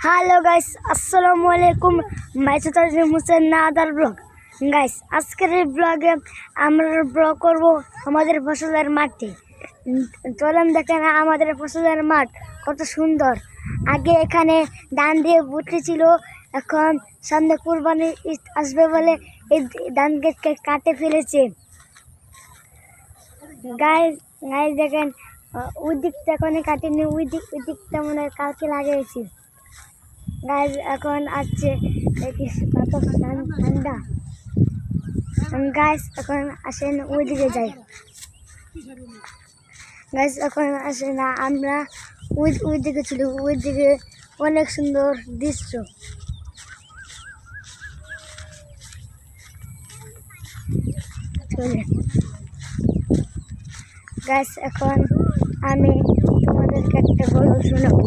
Hello guys, আসসালামু আলাইকুম। মাইসু তাজিম Hossain another blog. Guys, আজকের এই ব্লগে আমরা ব্লগ করব আমাদের ফসলের মাঠে। চলেন দেখেন আমাদের ফসলের মাঠ কত সুন্দর। আগে এখানে ধান দিয়ে ছিল, এখন সামনে কুরবানি ঈদ আসবে বলে এই ধানকে কাটে ফেলেছে। গাইস গাইস দেখেন, ওই দিকটা এখনো কাটেনি, ওই দিকটা মনে হয় কালকে লাগিয়েছি। গাইজ এখন আসছে কত ঠান্ডা। গাইজ এখন আসেন ওইদিকে যাই। গাইজ এখন আসে না, আমরা ওইদিকে ছিল, ওইদিকে অনেক সুন্দর দৃশ্য। গাইজ এখন আমি তোমাদেরকে একটা গল্প শোনাবো।